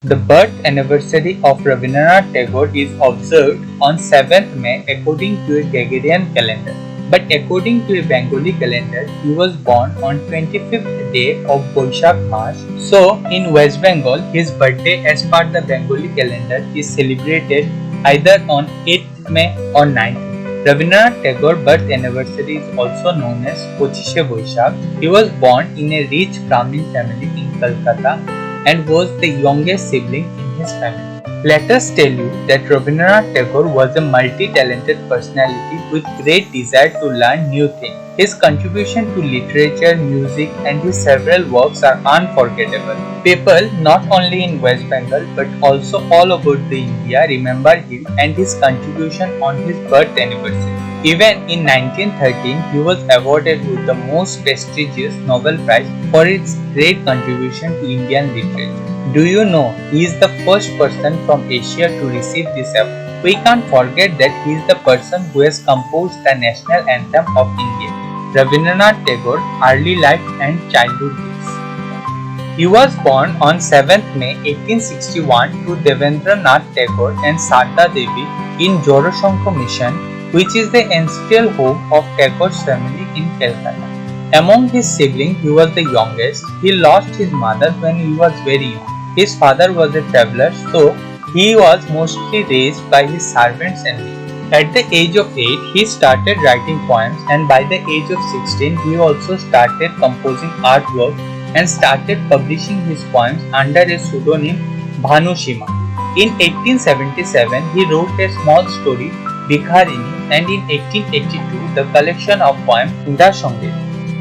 The birth anniversary of Rabindranath Tagore is observed on 7th May according to a Gregorian calendar. But according to a Bengali calendar, he was born on 25th day of Boishakh Mas. So, in West Bengal, his birthday as per the Bengali calendar is celebrated either on 8th May or 9th May. Rabindranath Tagore birth anniversary is also known as Pochishe Boishakh. He was born in a rich Brahmin family in Calcutta and was the youngest sibling in his family. Let us tell you that Rabindranath Tagore was a multi-talented personality with great desire to learn new things. His contribution to literature, music and his several works are unforgettable. People not only in West Bengal but also all over India remember him and his contribution on his birth anniversary. Even in 1913, he was awarded with the most prestigious Nobel Prize for its great contribution to Indian literature. Do you know he is the first person from Asia to receive this award? We can't forget that he is the person who has composed the national anthem of India. Rabindranath Tagore, early life and childhood days. He was born on 7th May 1861 to Devendranath Tagore and Sarda Devi in Joroshankho Mission, which is the ancestral home of Tagore's family in Calcutta. Among his siblings, he was the youngest. He lost his mother when he was very young. His father was a traveler, so he was mostly raised by his servants and me. At the age of 8, he started writing poems, and by the age of 16, he also started composing artwork and started publishing his poems under a pseudonym Bhanushima. In 1877, he wrote a small story, Bikharini, and in 1882, the collection of poems Inda Sangit.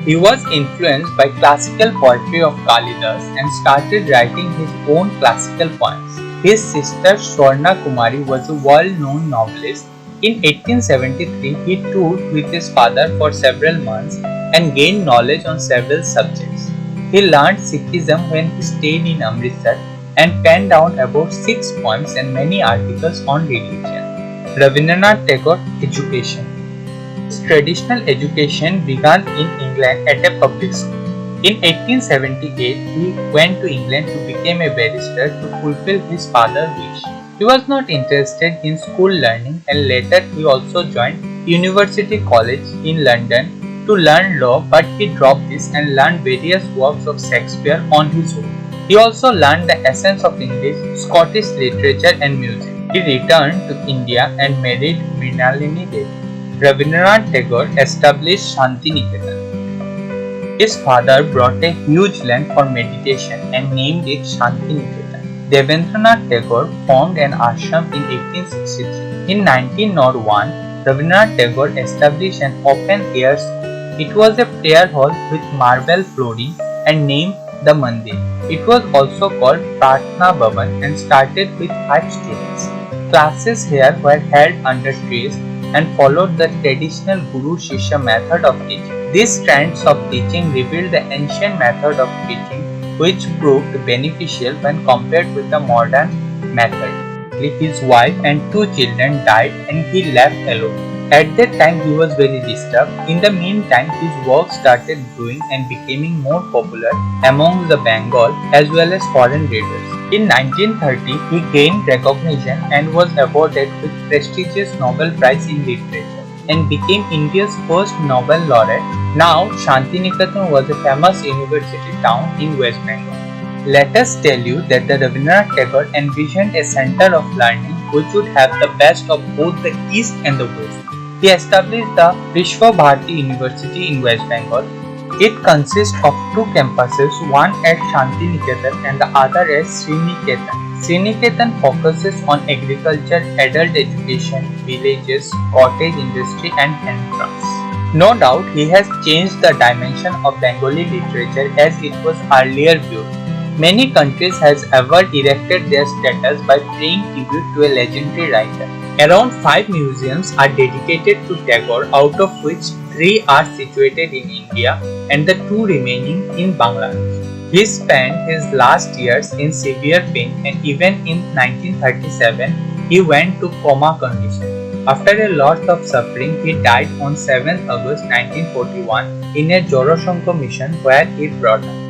He was influenced by classical poetry of Kalidas and started writing his own classical poems. His sister Swarna Kumari was a world-known novelist. In 1873, he toured with his father for several months and gained knowledge on several subjects. He learned Sikhism when he stayed in Amritsar and penned down about 6 poems and many articles on religion. Rabindranath Tagore Education. His traditional education began in England at a public school. In 1878, he went to England to become a barrister to fulfill his father's wish. He was not interested in school learning and later he also joined University College in London to learn law, but he dropped this and learned various works of Shakespeare on his own. He also learned the essence of English, Scottish literature and music. He returned to India and married Mrinalini Devi. Rabindranath Tagore established Shantiniketan. His father bought a huge land for meditation and named it Shantiniketan. Devendranath Tagore formed an ashram in 1863. In 1901, Rabindranath Tagore established an open-air school. It was a prayer hall with marble flooring and named the Mandir. It was also called Pratna Bhavan and started with 5 students. Classes here were held under trees and followed the traditional Guru-Shishya method of teaching. These strands of teaching revealed the ancient method of teaching, which proved beneficial when compared with the modern method. His wife and 2 children died and he left alone. At that time he was very disturbed. In the meantime, his work started growing and becoming more popular among the Bengal as well as foreign readers. In 1930, he gained recognition and was awarded with prestigious Nobel Prize in Literature and became India's first Nobel laureate. Now, Shantiniketan was a famous university town in West Bengal. Let us tell you that the Rabindranath Tagore envisioned a center of learning which would have the best of both the East and the West. He established the Vishwa Bharati University in West Bengal. It consists of 2 campuses, one at Shantiniketan and the other at Sriniketan. Sriniketan focuses on agriculture, adult education, villages, cottage industry and handicrafts. No doubt he has changed the dimension of Bengali literature as it was earlier viewed. Many countries has ever erected their status by paying tribute to a legendary writer. Around 5 museums are dedicated to Tagore, out of which 3 are situated in India and the 2 remaining in Bangladesh. He spent his last years in severe pain and even in 1937 he went to coma condition. After a lot of suffering, he died on 7th August 1941 in a Joroshankho mission where he brought up.